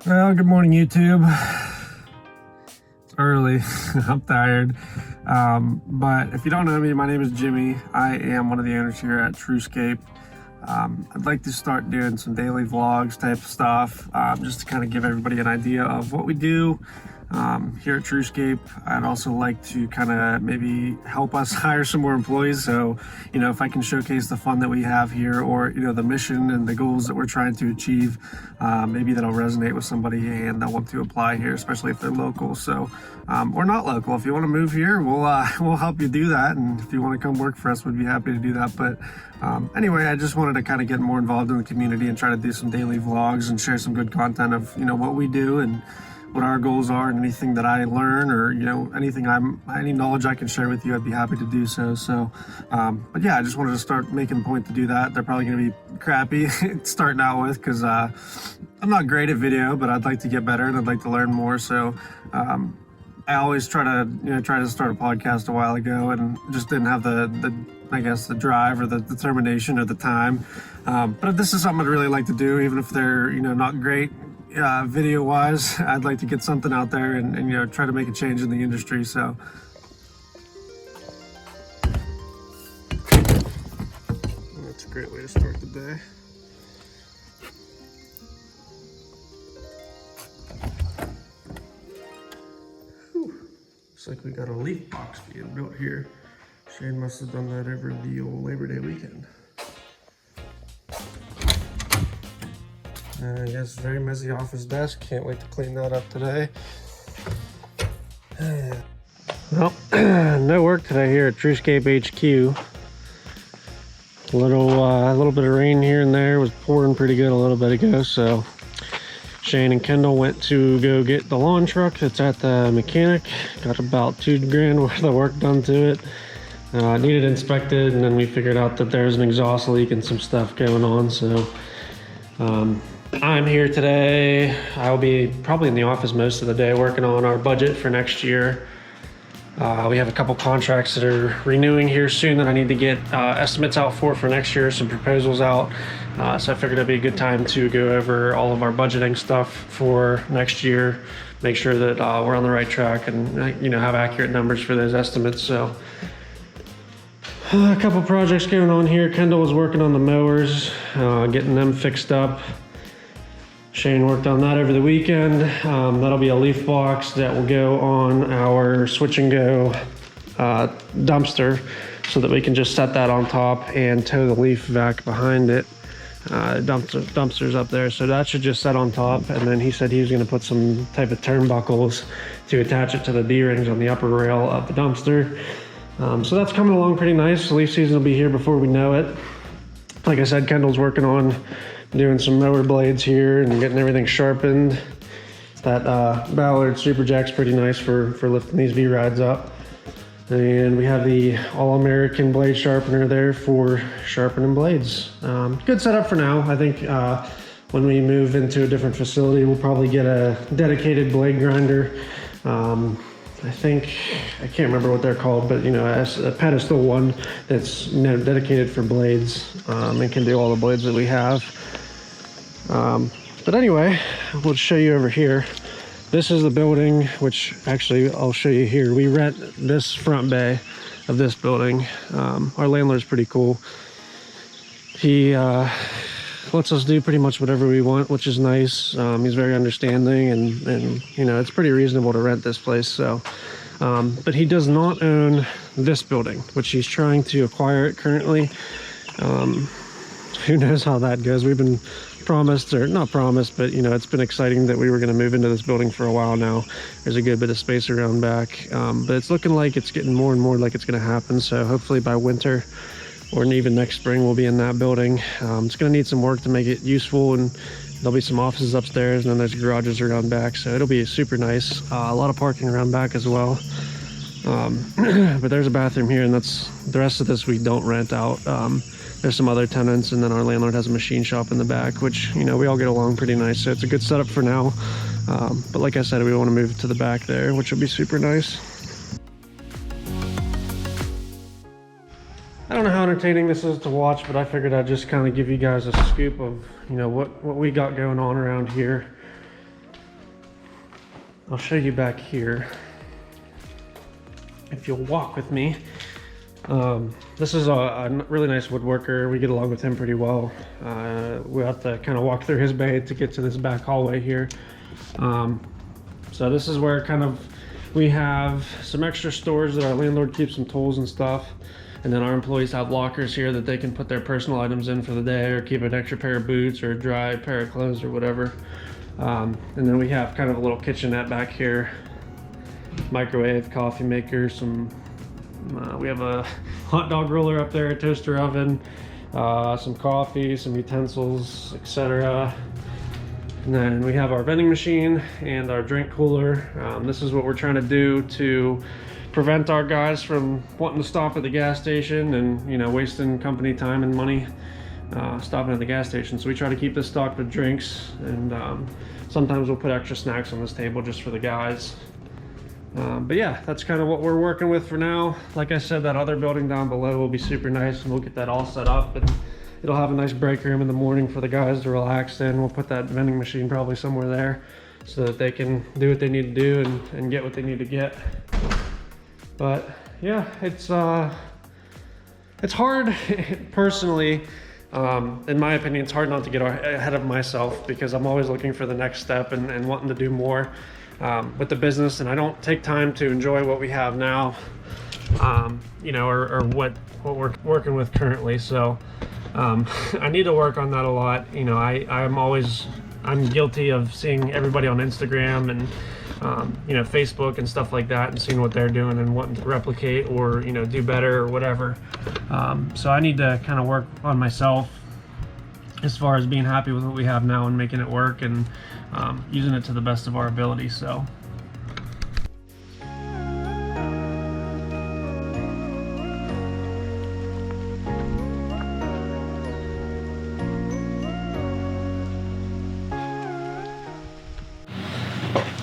Well, good morning, YouTube. It's early. I'm tired. But if you don't know me, my name is Jimmy. I am one of the owners here at TrueScape. I'd like to start doing some daily vlogs type of stuff, just to kind of give everybody an idea of what we do here at TrueScape. I'd also like to kind of maybe help us hire some more employees. So, if I can showcase the fun that we have here, or, the mission and the goals that we're trying to achieve, maybe that'll resonate with somebody and they'll want to apply here, especially if they're local. So, or not local. If you want to move here, we'll help you do that. And if you want to come work for us, we'd be happy to do that. But anyway, I just wanted to kind of get more involved in the community and try to do some daily vlogs and share some good content of, what we do and what our goals are, and anything that I learn, or any knowledge I can share with you, I'd be happy to do so. But yeah, I just wanted to start making a point to do that. They're probably going to be crappy starting out with, because I'm not great at video, but I'd like to get better and I'd like to learn more. So I always try to start a podcast a while ago, and just didn't have the drive or the determination or the time. But this is something I'd really like to do, even if they're not great video wise. I'd like to get something out there and try to make a change in the industry. So that's a great way to start the day. Looks like we got a leaf box being built here. Shane must have done that over the old Labor Day weekend. Yes, very messy office desk. Can't wait to clean that up today. Well, no work today here at TrueScape HQ. A little bit of rain here and there. It was pouring pretty good a little bit ago, so Shane and Kendall went to go get the lawn truck that's at the mechanic. Got about $2 grand worth of work done to it. Needed inspected, and then we figured out that there's an exhaust leak and some stuff going on. So I'm here today. I'll be probably in the office most of the day working on our budget for next year. We have a couple contracts that are renewing here soon that I need to get estimates out for next year, some proposals out. So I figured it'd be a good time to go over all of our budgeting stuff for next year, make sure that we're on the right track and have accurate numbers for those estimates. So a couple projects going on here. Kendall was working on the mowers, getting them fixed up. Shane worked on that over the weekend. That'll be a leaf box that will go on our switch and go dumpster, so that we can just set that on top and tow the leaf vac behind it. Dumpster's up there, so that should just set on top. And then he said he was going to put some type of turnbuckles to attach it to the D-rings on the upper rail of the dumpster. So that's coming along pretty nice. The leaf season will be here before we know it. Like I said, Kendall's working on doing some mower blades here and getting everything sharpened. That Ballard Super Jack's pretty nice for lifting these V-rides up. And we have the All-American blade sharpener there for sharpening blades. Good setup for now. I think when we move into a different facility, we'll probably get a dedicated blade grinder. I can't remember what they're called, but a pedestal one that's dedicated for blades, and can do all the blades that we have. But anyway, we'll show you over here. This is the building, which actually I'll show you here. We rent this front bay of this building. Our landlord's pretty cool. He lets us do pretty much whatever we want, which is nice. He's very understanding, and it's pretty reasonable to rent this place. So, but he does not own this building, which he's trying to acquire it currently. Who knows how that goes? We've been promised, or not promised, but it's been exciting that we were going to move into this building for a while now. There's a good bit of space around back, but it's looking like it's getting more and more like it's going to happen. So hopefully by winter, or even next spring, we'll be in that building. It's going to need some work to make it useful, and there'll be some offices upstairs, and then there's garages around back, so it'll be super nice. A lot of parking around back as well. But there's a bathroom here, and that's the rest of this we don't rent out. There's some other tenants, and then our landlord has a machine shop in the back, which we all get along pretty nice, so it's a good setup for now. But like I said, we want to move to the back there, which will be super nice. I don't know how entertaining this is to watch, but I figured I'd just kind of give you guys a scoop of what we got going on around here. I'll show you back here. If you'll walk with me. This is a really nice woodworker. We get along with him pretty well. We have to kind of walk through his bay to get to this back hallway here. So this is where kind of we have some extra storage that our landlord keeps some tools and stuff. And then our employees have lockers here that they can put their personal items in for the day, or keep an extra pair of boots or a dry pair of clothes or whatever. And then we have kind of a little kitchenette back here. Microwave, coffee maker, we have a hot dog roller up there, a toaster oven, some coffee, some utensils, etc. And then we have our vending machine and our drink cooler. This is what we're trying to do to prevent our guys from wanting to stop at the gas station and, you know, wasting company time and money stopping at the gas station. So we try to keep this stocked with drinks, and sometimes we'll put extra snacks on this table just for the guys. But yeah, that's kind of what we're working with for now. Like I said, that other building down below will be super nice, and we'll get that all set up, and it'll have a nice break room in the morning for the guys to relax in. We'll put that vending machine probably somewhere there so that they can do what they need to do and get what they need to get. But yeah, it's hard personally. In my opinion, it's hard not to get ahead of myself, because I'm always looking for the next step and wanting to do more with the business, and I don't take time to enjoy what we have now, you know, or what we're working with currently. So I need to work on that a lot. You know, I'm guilty of seeing everybody on Instagram and you know, Facebook and stuff like that, and seeing what they're doing and wanting to replicate or, you know, do better or whatever. So I need to kind of work on myself as far as being happy with what we have now and making it work, and using it to the best of our ability. So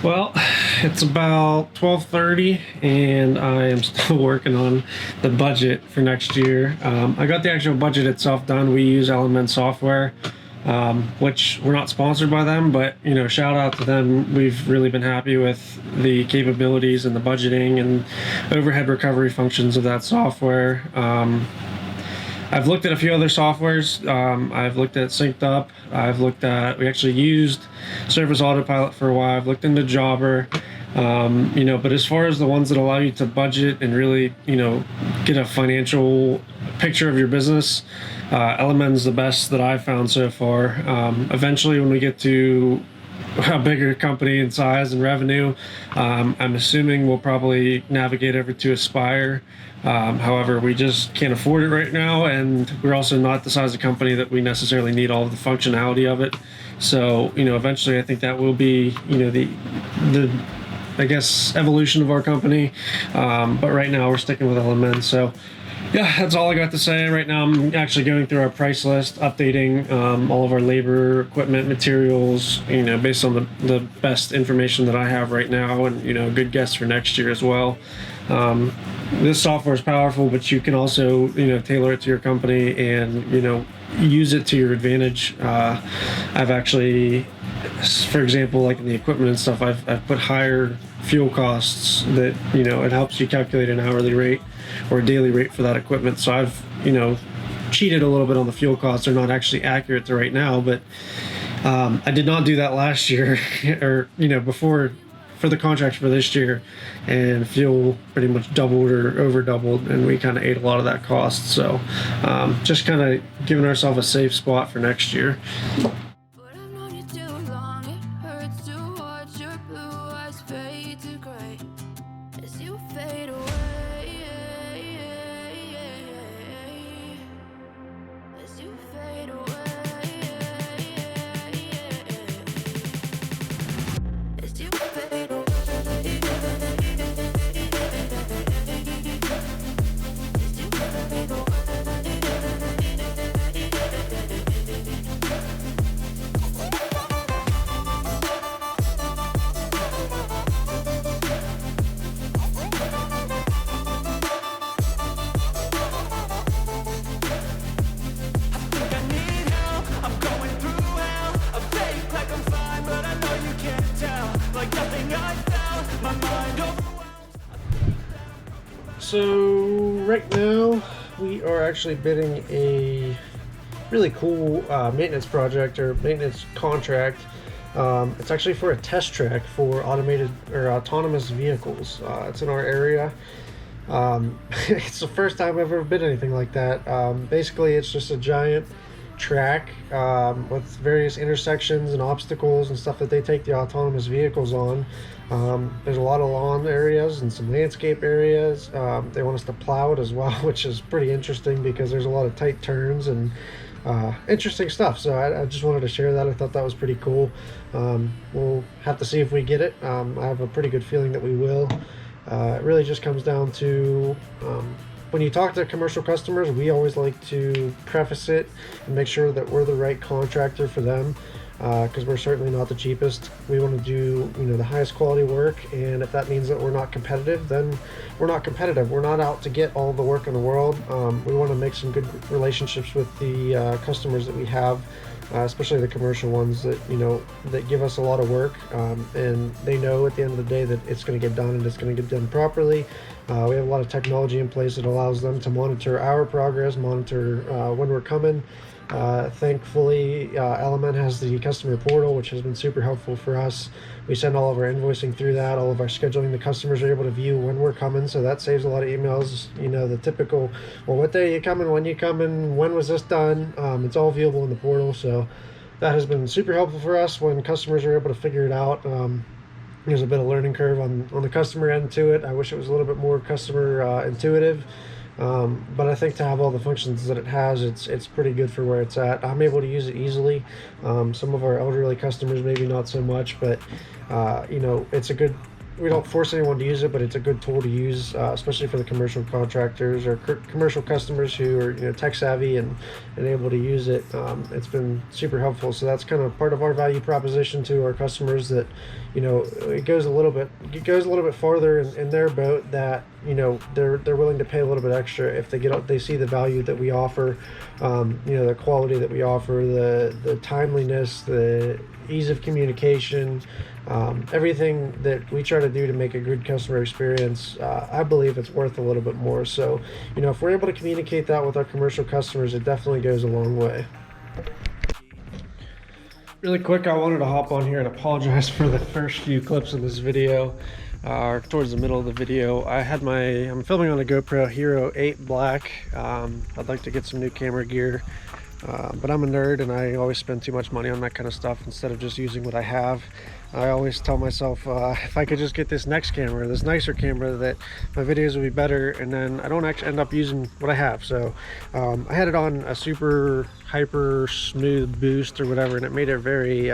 well, it's about 12:30 and I am still working on the budget for next year. I got the actual budget itself done. We use Element Software, which we're not sponsored by them, but, you know, shout out to them. We've really been happy with the capabilities and the budgeting and overhead recovery functions of that software. I've looked at a few other softwares. I've looked at Synced Up. We actually used Service Autopilot for a while. I've looked into Jobber. You know, but as far as the ones that allow you to budget and really, you know, get a financial picture of your business, Element's the best that I've found so far. Eventually, when we get to a bigger company in size and revenue, I'm assuming we'll probably navigate over to Aspire. However, we just can't afford it right now, and we're also not the size of company that we necessarily need all of the functionality of it. So, you know, eventually I think that will be, you know, the I guess evolution of our company. But right now we're sticking with Element. So yeah, that's all I got to say. Right now I'm actually going through our price list, updating all of our labor, equipment, materials, you know, based on the best information that I have right now, and, you know, a good guess for next year as well. This software is powerful, but you can also, you know, tailor it to your company and, you know, use it to your advantage. I've actually, for example, like in the equipment and stuff, I've put higher fuel costs that, you know, it helps you calculate an hourly rate or a daily rate for that equipment. So I've, you know, cheated a little bit on the fuel costs. They're not actually accurate to right now, but I did not do that last year or, you know, before, for the contracts for this year, and fuel pretty much doubled or over doubled, and we kind of ate a lot of that cost. So just kind of giving ourselves a safe spot for next year. So right now we are actually bidding a really cool maintenance project or maintenance contract. It's actually for a test track for automated or autonomous vehicles. It's in our area. It's the first time I've ever bid anything like that. Basically, it's just a giant track with various intersections and obstacles and stuff that they take the autonomous vehicles on. There's a lot of lawn areas and some landscape areas. They want us to plow it as well, which is pretty interesting because there's a lot of tight turns and interesting stuff. So I just wanted to share that. I thought that was pretty cool. We'll have to see if we get it. I have a pretty good feeling that we will. It really just comes down to when you talk to commercial customers, we always like to preface it and make sure that we're the right contractor for them, because we're certainly not the cheapest. We want to do, the highest quality work, and if that means that we're not competitive, then we're not competitive. We're not out to get all the work in the world. We want to make some good relationships with the customers that we have, especially the commercial ones that that give us a lot of work, and they know at the end of the day that it's going to get done and it's going to get done properly. We have a lot of technology in place that allows them to monitor our progress, monitor when we're coming. Thankfully, Element has the customer portal, which has been super helpful for us. We send all of our invoicing through that, all of our scheduling. The customers are able to view when we're coming, so that saves a lot of emails. The typical, well, what day are you coming, when you coming, when was this done? It's all viewable in the portal, so that has been super helpful for us when customers are able to figure it out. There's a bit of learning curve on the customer end to it. I wish it was a little bit more customer intuitive. But I think to have all the functions that it has, it's pretty good for where it's at. I'm able to use it easily. Some of our elderly customers maybe not so much, but it's a good, we don't force anyone to use it, but it's a good tool to use, especially for the commercial contractors or commercial customers who are tech savvy and able to use it. It's been super helpful. So that's kind of part of our value proposition to our customers, that it goes a little bit farther in their boat, that they're willing to pay a little bit extra if they see the value that we offer, the quality that we offer, the timeliness, the ease of communication, everything that we try to do to make a good customer experience. I believe it's worth a little bit more. So if we're able to communicate that with our commercial customers, it definitely goes a long way. Really quick, I wanted to hop on here and apologize for the first few clips in this video. Towards the middle of the video, I'm filming on a GoPro Hero 8 Black. I'd like to get some new camera gear, but I'm a nerd and I always spend too much money on that kind of stuff instead of just using what I have. I always tell myself, if I could just get this next camera, this nicer camera, that my videos would be better, and then I don't actually end up using what I have. So I had it on a super hyper smooth boost or whatever, and it made it very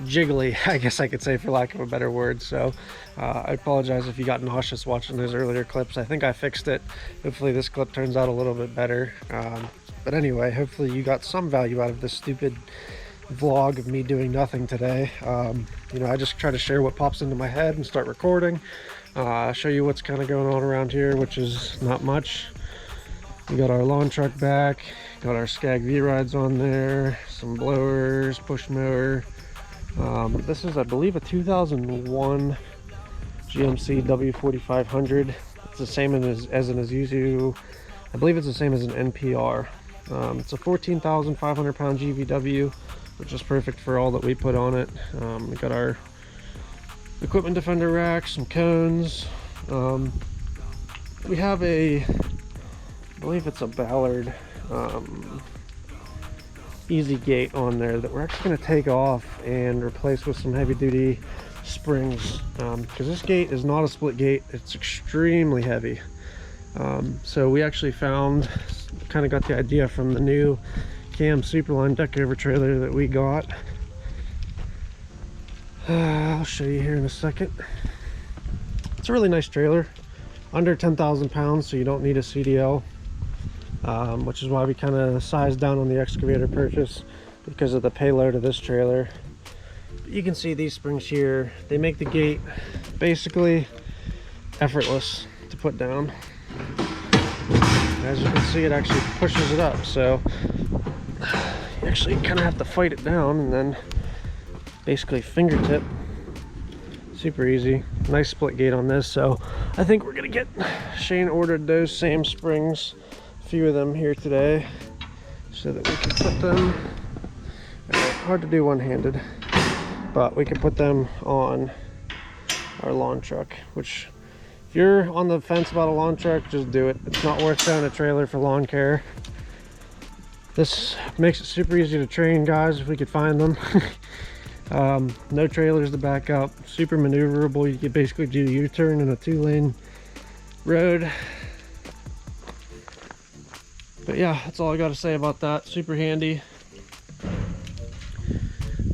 jiggly, I guess I could say, for lack of a better word. So I apologize if you got nauseous watching those earlier clips. I think I fixed it. Hopefully this clip turns out a little bit better. But anyway, hopefully you got some value out of this stupid vlog of me doing nothing today. I just try to share what pops into my head and start recording, show you what's kind of going on around here, which is not much. We got our lawn truck back, got our Skag V-Rides on there, some blowers, push mower. This is, I believe, a 2001 GMC W4500. It's the same as an Isuzu. I believe it's the same as an NPR. It's a 14,500 pound GVW, which is perfect for all that we put on it. We got our equipment defender rack, some cones. We have I believe it's a Ballard Easy Gate on there that we're actually going to take off and replace with some heavy duty springs, because this gate is not a split gate. It's extremely heavy. So we actually got the idea from the new Cam Superline deck over trailer that we got. I'll show you here in a second. It's a really nice trailer, under 10,000 pounds, so you don't need a CDL, which is why we kind of sized down on the excavator purchase, because of the payload of this trailer. But you can see these springs here, they make the gate basically effortless to put down. As you can see, it actually pushes it up, so you actually kind of have to fight it down and then basically fingertip. So super easy. Nice split gate on this, so I think we're gonna get, Shane ordered those same springs, a few of them here today, so that we can put them, hard to do one-handed, but we can put them on our lawn truck, which if you're on the fence about a lawn truck, just do it. It's not worth selling a trailer for lawn care. This makes it super easy to train guys if we could find them. No trailers to back up, super maneuverable. You could basically do a U-turn in a 2-lane road. But yeah, that's all I got to say about that. Super handy.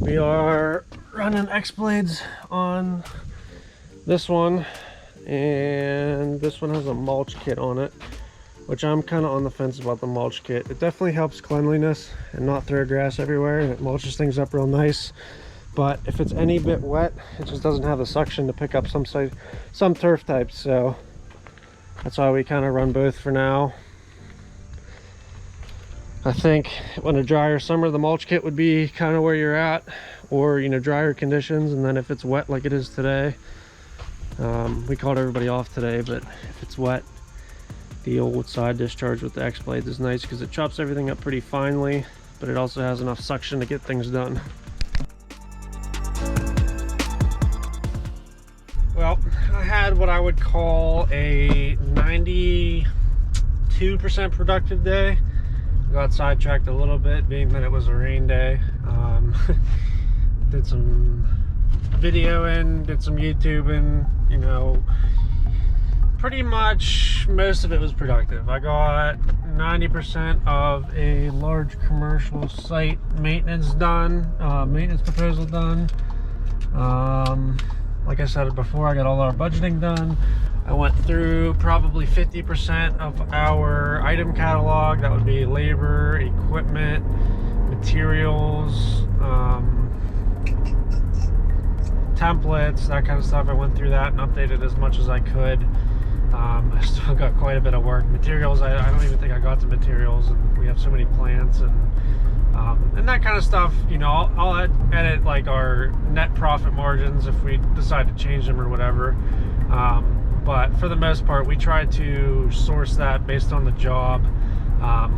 We are running X-Blades on this one, and this one has a mulch kit on it, which I'm kind of on the fence about the mulch kit. It definitely helps cleanliness and not throw grass everywhere, and it mulches things up real nice. But if it's any bit wet, it just doesn't have the suction to pick up some turf types. So that's why we kind of run both for now. I think when a drier summer, the mulch kit would be kind of where you're at, or drier conditions. And then if it's wet like it is today, we called everybody off today, but if it's wet, the old side discharge with the X-Blades is nice because it chops everything up pretty finely, but it also has enough suction to get things done. Well, I had what I would call a 92% productive day. Got sidetracked a little bit, being that it was a rain day. Did some videoing, did some YouTubing, pretty much most of it was productive. I got 90% of a large commercial site maintenance done, maintenance proposal done. Like I said before, I got all our budgeting done. I went through probably 50% of our item catalog. That would be labor, equipment, materials, templates, that kind of stuff. I went through that and updated as much as I could. I still got quite a bit of work. Materials, I don't even think I got the materials, and we have so many plants and that kind of stuff. I'll edit like our net profit margins if we decide to change them or whatever. But for the most part, we try to source that based on the job.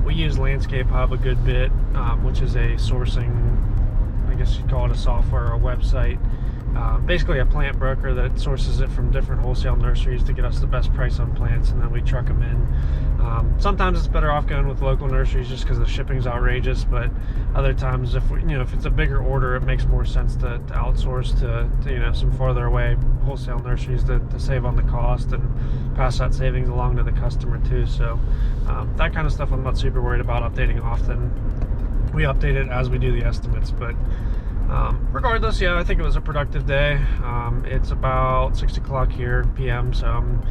We use Landscape Hub a good bit, which is a sourcing, I guess you'd call it a software or a website. Basically a plant broker that sources it from different wholesale nurseries to get us the best price on plants, and then we truck them in. Sometimes it's better off going with local nurseries just because the shipping's outrageous, but other times if it's a bigger order, it makes more sense to outsource to some farther away wholesale nurseries to save on the cost and pass that savings along to the customer too. So that kind of stuff I'm not super worried about updating often. We update it as we do the estimates, but regardless, yeah, I think it was a productive day. It's about 6 o'clock here p.m. so I'm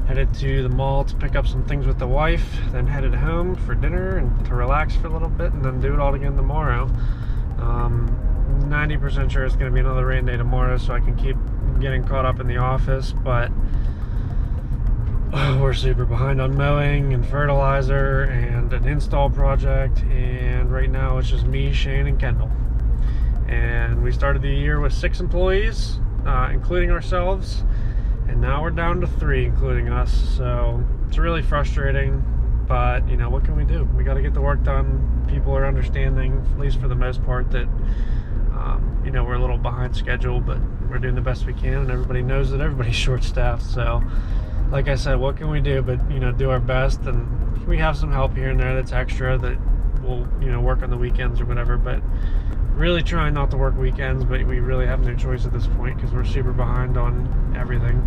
headed to the mall to pick up some things with the wife, then headed home for dinner and to relax for a little bit, and then do it all again tomorrow. 90% sure it's going to be another rain day tomorrow, so I can keep getting caught up in the office, but we're super behind on mowing and fertilizer and an install project, and right now it's just me, Shane, and Kendall. And we started the year with 6 employees, including ourselves, and now we're down to 3, including us. So it's really frustrating, but what can we do? We got to get the work done. People are understanding, at least for the most part, that we're a little behind schedule, but we're doing the best we can, and everybody knows that everybody's short-staffed. So like I said, what can we do but do our best? And we have some help here and there that's extra that will work on the weekends or whatever, but really trying not to work weekends, but we really have no choice at this point because we're super behind on everything.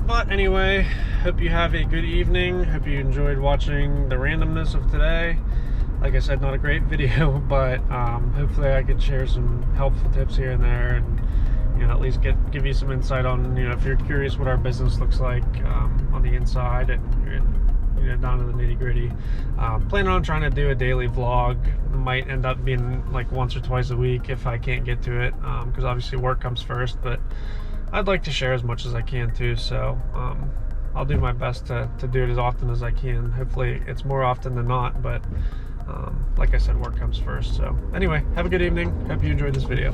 But anyway, hope you have a good evening. Hope you enjoyed watching the randomness of today. Like I said, not a great video, but hopefully I could share some helpful tips here and there, and at least give you some insight on if you're curious what our business looks like on the inside and down to the nitty-gritty. Planning on trying to do a daily vlog. Might end up being like once or twice a week if I can't get to it, because obviously work comes first, but I'd like to share as much as I can too, so I'll do my best to do it as often as I can. Hopefully it's more often than not, but like I said, work comes first. So anyway, have a good evening. Hope you enjoyed this video.